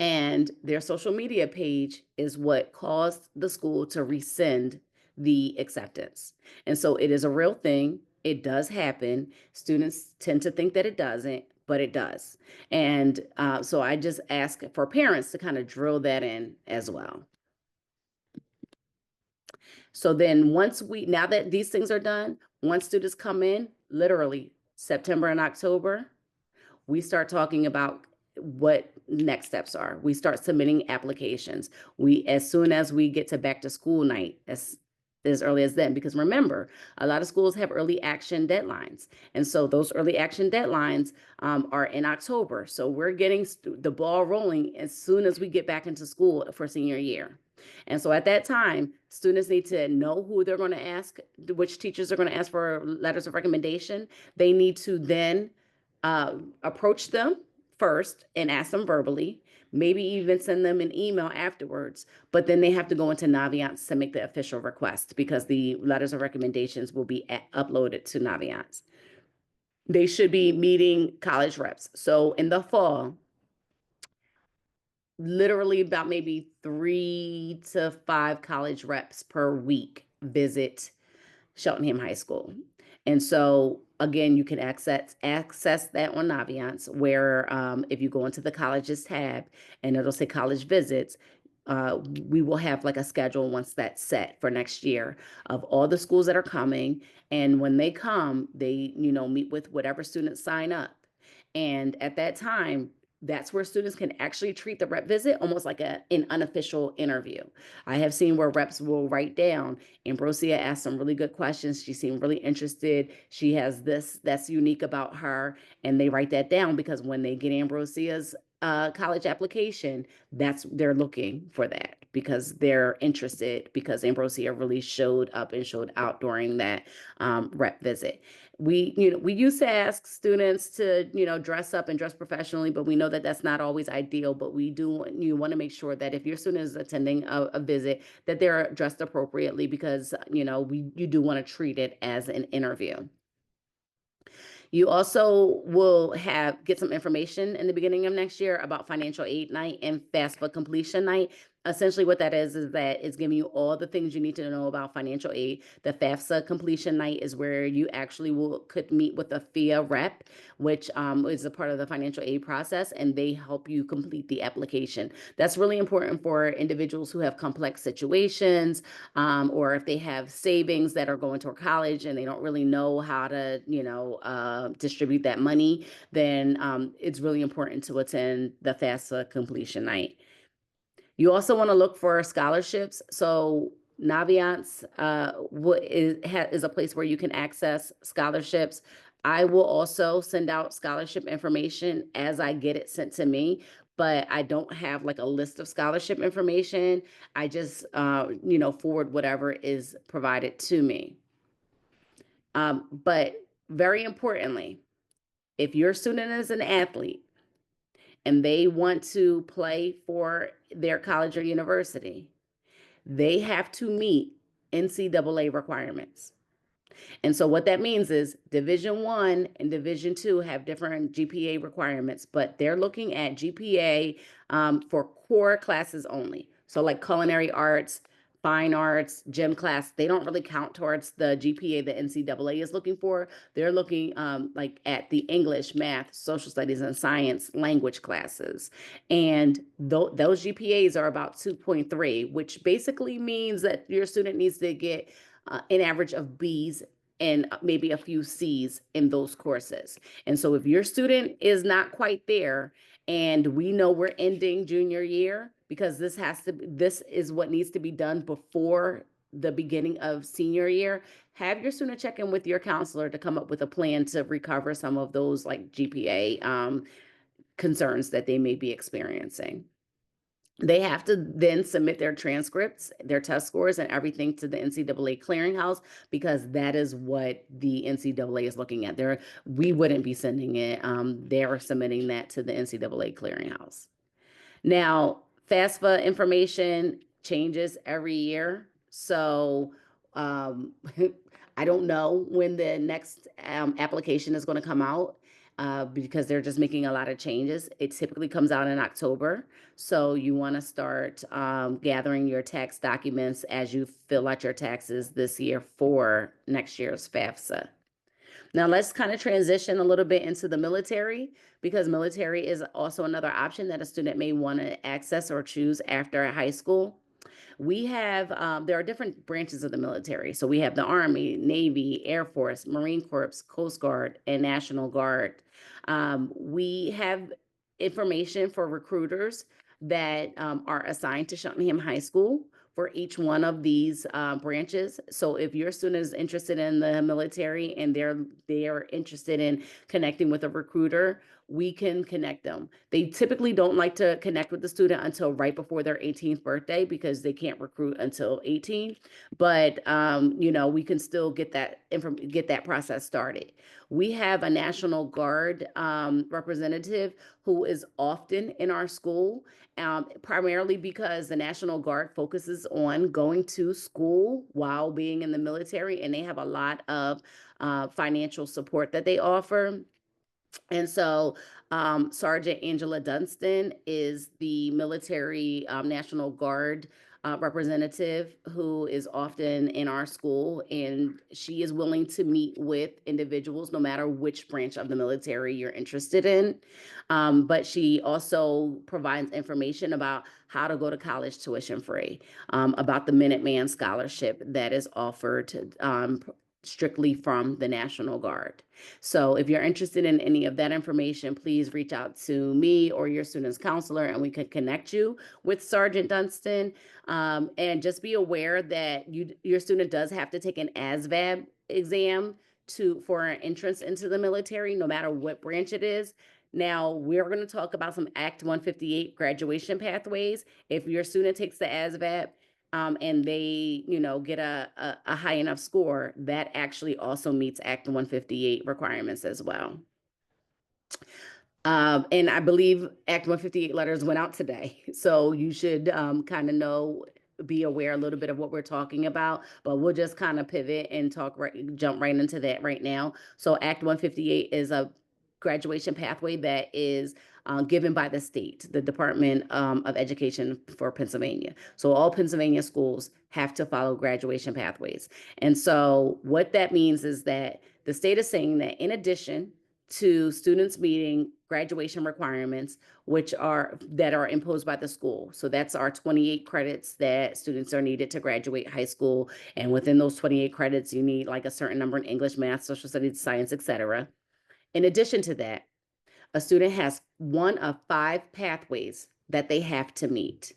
and their social media page is what caused the school to rescind the acceptance. And so it is a real thing. It does happen. Students tend to think that it doesn't, but it does. And so I just ask for parents to kind of drill that in as well. So then now that these things are done, once students come in, literally September and October, we start talking about what next steps are. We start submitting applications. As soon as we get to back to school night, as early as then, because remember, a lot of schools have early action deadlines. And so those early action deadlines are in October. So we're getting the ball rolling as soon as we get back into school for senior year. And so at that time, students need to know who they're going to ask, which teachers are going to ask for letters of recommendation. They need to then approach them first and ask them verbally, maybe even send them an email afterwards. But then they have to go into Naviance to make the official request, because the letters of recommendations will be uploaded to Naviance. They should be meeting college reps. So in the fall, literally about maybe 3 to 5 college reps per week visit Cheltenham High School. And so again, you can access that on Naviance, where if you go into the colleges tab and it'll say college visits, we will have like a schedule once that's set for next year of all the schools that are coming. And when they come, they meet with whatever students sign up. And at that time, That's where students can actually treat the rep visit almost like an unofficial interview. I have seen where reps will write down, Ambrosia asked some really good questions. She seemed really interested. She has this that's unique about her. And they write that down because when they get Ambrosia's college application, that's they're looking for that because they're interested because Ambrosia really showed up and showed out during that rep visit. We used to ask students to dress up and dress professionally, but we know that that's not always ideal. But we do you want to make sure that if your student is attending a visit, that they're dressed appropriately because you do want to treat it as an interview. You also will get some information in the beginning of next year about financial aid night and FAFSA completion night. Essentially what that is that it's giving you all the things you need to know about financial aid. The FAFSA completion night is where you actually could meet with a FIA rep, which is a part of the financial aid process, and they help you complete the application. That's really important for individuals who have complex situations, or if they have savings that are going toward college and they don't really know how to, distribute that money, then it's really important to attend the FAFSA completion night. You also want to look for scholarships. So Naviance is a place where you can access scholarships. I will also send out scholarship information as I get it sent to me, but I don't have like a list of scholarship information. I just, forward whatever is provided to me. But very importantly, if your student is an athlete and they want to play for their college or university, they have to meet NCAA requirements. And so what that means is Division I and Division II have different GPA requirements, but they're looking at GPA for core classes only. So like culinary arts, fine arts, gym class, they don't really count towards the GPA that NCAA is looking for. They're looking like at the English, math, social studies, and science language classes. And those GPAs are about 2.3, which basically means that your student needs to get an average of B's and maybe a few C's in those courses. And so if your student is not quite there, and we know we're ending junior year because this is what needs to be done before the beginning of senior year, have your student check in with your counselor to come up with a plan to recover some of those like GPA concerns that they may be experiencing. They have to then submit their transcripts, their test scores, and everything to the NCAA clearinghouse because that is what the NCAA is looking at. We wouldn't be sending it. They're submitting that to the NCAA clearinghouse. Now, FAFSA information changes every year. So I don't know when the next application is going to come out because they're just making a lot of changes. It typically comes out in October. So you want to start gathering your tax documents as you fill out your taxes this year for next year's FAFSA. Now let's kind of transition a little bit into the military because military is also another option that a student may want to access or choose after high school. We have, there are different branches of the military. So we have the Army, Navy, Air Force, Marine Corps, Coast Guard, and National Guard. We have information for recruiters that are assigned to Cheltenham High School for each one of these branches. So if your student is interested in the military and they're interested in connecting with a recruiter, we can connect them. They typically don't like to connect with the student until right before their 18th birthday because they can't recruit until 18. But we can still get that process started. We have a National Guard representative who is often in our school, primarily because the National Guard focuses on going to school while being in the military, and they have a lot of financial support that they offer. And so Sergeant Angela Dunstan is the military National Guard representative who is often in our school, and she is willing to meet with individuals no matter which branch of the military you're interested in. But she also provides information about how to go to college tuition free, about the Minuteman Scholarship that is offered strictly from the National Guard. So if you're interested in any of that information, please reach out to me or your student's counselor and we can connect you with Sergeant Dunstan. And just be aware that your student does have to take an ASVAB exam for an entrance into the military, no matter what branch it is. Now, we're going to talk about some Act 158 graduation pathways. If your student takes the ASVAB, and they, get a high enough score, that actually also meets Act 158 requirements as well. And I believe Act 158 letters went out today. So you should kind of be aware a little bit of what we're talking about, but we'll just kind of pivot and jump right into that right now. So Act 158 is a graduation pathway that is given by the state, the Department of Education for Pennsylvania. So all Pennsylvania schools have to follow graduation pathways. And so what that means is that the state is saying that in addition to students meeting graduation requirements, that are imposed by the school. So that's our 28 credits that students are needed to graduate high school. And within those 28 credits, you need like a certain number in English, math, social studies, science, etc. In addition to that, a student has one of 5 pathways that they have to meet.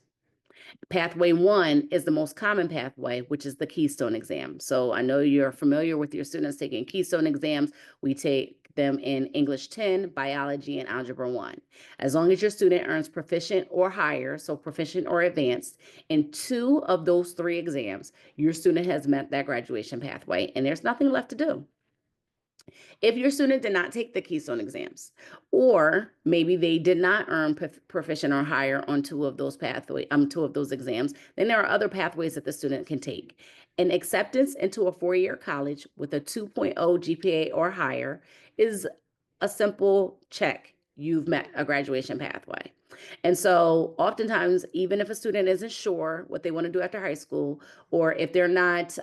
Pathway 1 is the most common pathway, which is the Keystone exam. So I know you're familiar with your students taking Keystone exams. We take them in English 10, biology, and algebra 1. As long as your student earns proficient or higher, so proficient or advanced, in 2 of those 3 exams, your student has met that graduation pathway, and there's nothing left to do. If your student did not take the Keystone exams, or maybe they did not earn proficient or higher on 2 of those 2 of those exams, then there are other pathways that the student can take. An acceptance into a 4-year college with a 2.0 GPA or higher is a simple check. You've met a graduation pathway. And so oftentimes, even if a student isn't sure what they want to do after high school, or if they're not,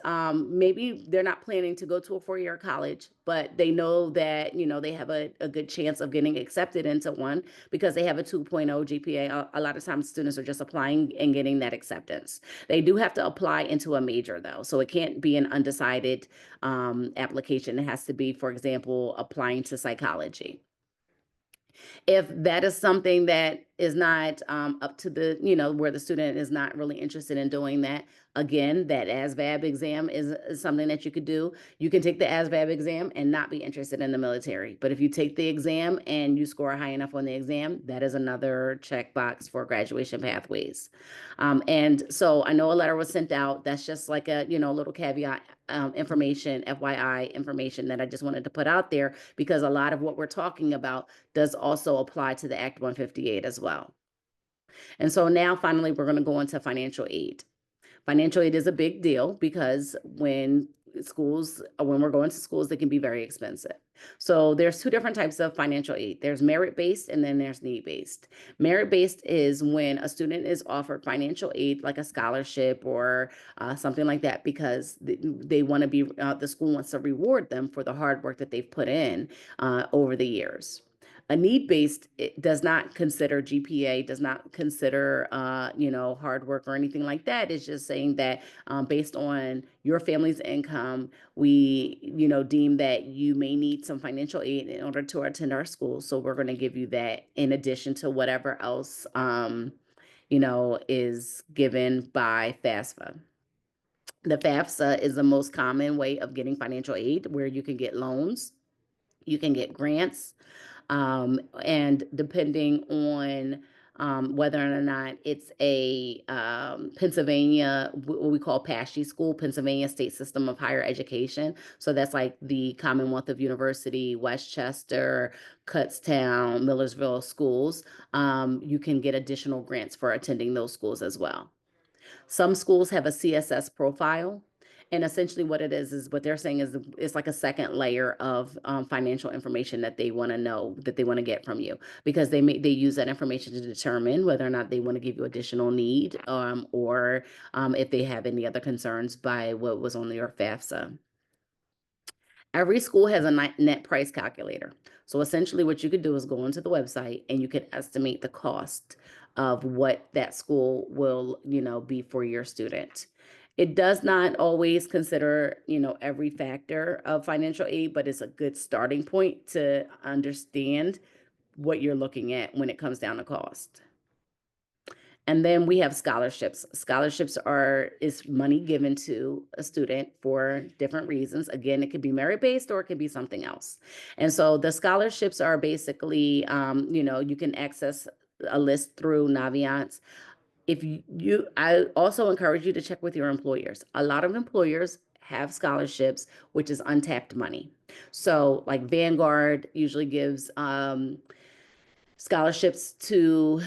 maybe they're not planning to go to a 4-year college, but they know that, they have a good chance of getting accepted into one because they have a 2.0 GPA. A lot of times students are just applying and getting that acceptance. They do have to apply into a major though. So it can't be an undecided application. It has to be, for example, applying to psychology. If that is something that is not up to where the student is not really interested in doing that, again, that ASVAB exam is something that you could do. You can take the ASVAB exam and not be interested in the military. But if you take the exam and you score high enough on the exam, that is another checkbox for graduation pathways. And so I know a letter was sent out. That's just like a, little caveat information, FYI information that I just wanted to put out there because a lot of what we're talking about does also apply to the Act 158 as well. And so now finally, we're going to go into financial aid. Financial aid is a big deal because when we're going to schools, they can be very expensive. So there's 2 different types of financial aid. There's merit-based and then there's need-based. Merit-based is when a student is offered financial aid, like a scholarship or something like that, because they want to the school wants to reward them for the hard work that they've put in over the years. A need-based does not consider GPA, does not consider, hard work or anything like that. It's just saying that based on your family's income, we, deem that you may need some financial aid in order to attend our school. So we're going to give you that in addition to whatever else, is given by FAFSA. The FAFSA is the most common way of getting financial aid where you can get loans, you can get grants, and depending on whether or not it's a Pennsylvania, what we call PASHE school, Pennsylvania State System of Higher Education. So that's like the Commonwealth of University, Westchester, Kutztown, Millersville schools. You can get additional grants for attending those schools as well. Some schools have a CSS profile. And essentially what it is what they're saying is it's like a second layer of financial information that they want to know, that they want to get from you, because they use that information to determine whether or not they want to give you additional need or if they have any other concerns by what was on your FAFSA. Every school has a net price calculator. So essentially what you could do is go onto the website and you could estimate the cost of what that school will, be for your student. It does not always consider, every factor of financial aid, but it's a good starting point to understand what you're looking at when it comes down to cost. And then we have scholarships. Scholarships is money given to a student for different reasons. Again, it could be merit-based or it could be something else. And so the scholarships are basically, you can access a list through Naviance. I also encourage you to check with your employers. A lot of employers have scholarships, which is untapped money. So like Vanguard usually gives scholarships to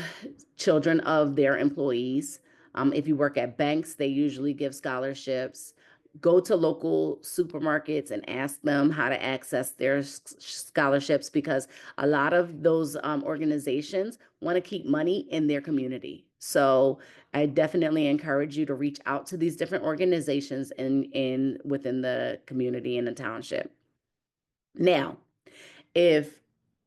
children of their employees. If you work at banks, they usually give scholarships. Go to local supermarkets and ask them how to access their scholarships, because a lot of those organizations want to keep money in their community. So I definitely encourage you to reach out to these different organizations within the community and the township. Now, if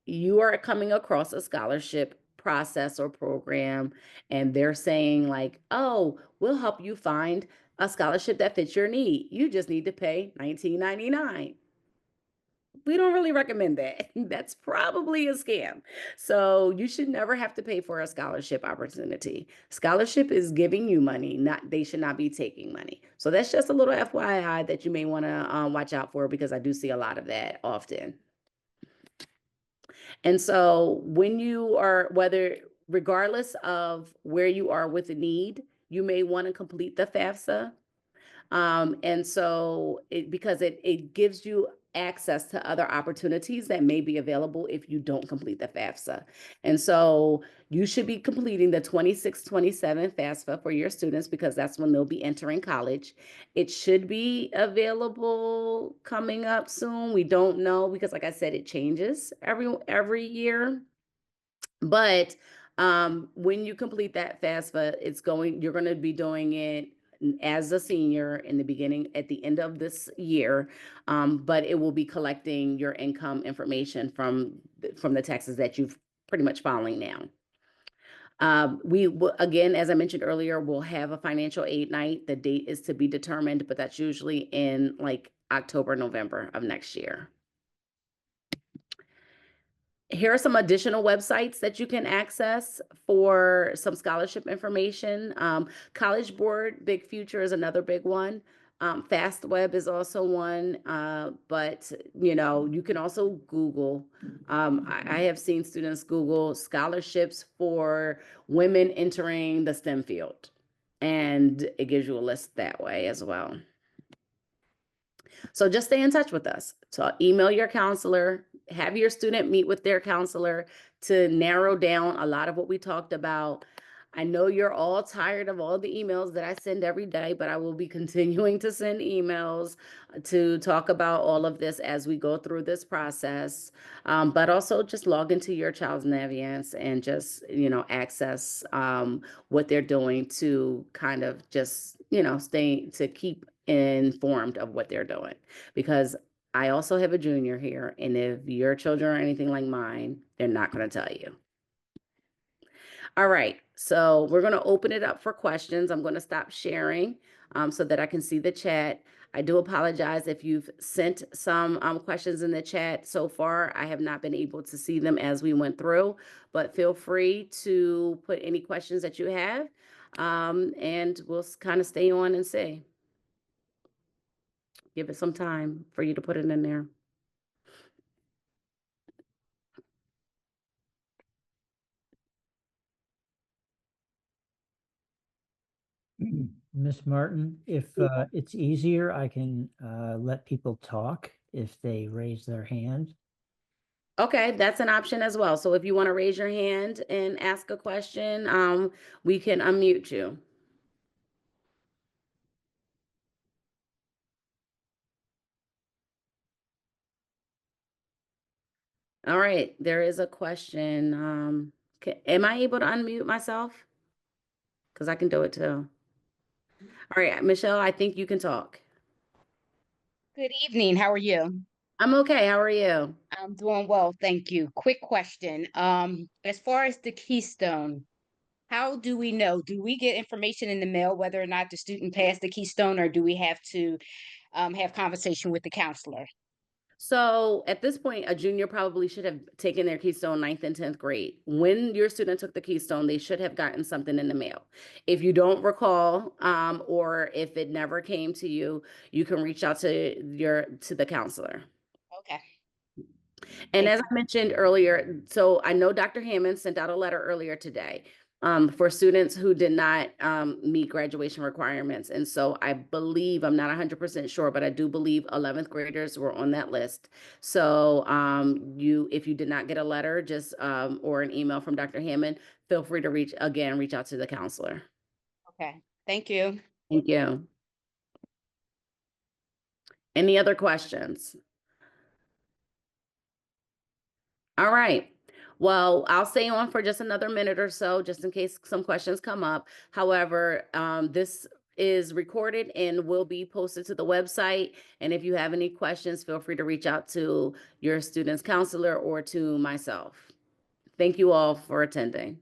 you are coming across a scholarship process or program and they're saying like, oh, we'll help you find a scholarship that fits your need, you just need to pay $19.99. We don't really recommend that. That's probably a scam. So you should never have to pay for a scholarship opportunity. Scholarship is giving you money, not they should not be taking money. So that's just a little FYI that you may want to watch out for, because I do see a lot of that often. And so when you are, regardless of where you are with the need, you may want to complete the FAFSA. And so because it gives you access to other opportunities that may be available if you don't complete the FAFSA. And so you should be completing the 26-27 FAFSA for your students, because that's when they'll be entering college. It should be available coming up soon. We don't know, because like I said, it changes every year. But when you complete that FAFSA, you're going to be doing it as a senior at the end of this year, but it will be collecting your income information from the taxes that you've pretty much filing now. Again, as I mentioned earlier, we'll have a financial aid night. The date is to be determined, but that's usually in like October, November of next year. Here are some additional websites that you can access for some scholarship information. College Board Big Future is another big one. FastWeb is also one, but you can also Google. I have seen students Google scholarships for women entering the STEM field, and it gives you a list that way as well. So just stay in touch with us. So email your counselor, have your student meet with their counselor to narrow down a lot of what we talked about. I know you're all tired of all the emails that I send every day, but I will be continuing to send emails to talk about all of this as we go through this process. But also just log into your child's Naviance and just, access what they're doing to kind of just, keep informed of what they're doing. Because I also have a junior here, and if your children are anything like mine, they're not going to tell you. All right, so we're going to open it up for questions. I'm going to stop sharing so that I can see the chat. I do apologize if you've sent some questions in the chat so far. I have not been able to see them as we went through, but feel free to put any questions that you have, and we'll kind of stay on and see. Give it some time for you to put it in there. Miss Martin, if it's easier, I can let people talk if they raise their hand. Okay, that's an option as well. So if you want to raise your hand and ask a question, we can unmute you. All right, there is a question. Am I able to unmute myself? Because I can do it too. All right, Michelle, I think you can talk. Good evening. How are you? I'm okay. How are you? I'm doing well, thank you. Quick question. As far as the Keystone, How do we know? Do we get information in the mail whether or not the student passed the Keystone, or do we have to have conversation with the counselor? So at this point, a junior probably should have taken their Keystone ninth and 10th grade. When your student took the Keystone, they should have gotten something in the mail. If you don't recall, or if it never came to you, you can reach out to the counselor. Okay. And Thank as I mentioned earlier, so I know Dr. Hammond sent out a letter earlier today for students who did not meet graduation requirements. And so I believe, I'm not 100% sure, but I do believe 11th graders were on that list. So if you did not get a letter, just or an email from Dr. Hammond, feel free to reach out to the counselor. Okay. Thank you. Thank you. Any other questions? All right. Well, I'll stay on for just another minute or so, just in case some questions come up. However, this is recorded and will be posted to the website. And if you have any questions, feel free to reach out to your student's counselor or to myself. Thank you all for attending.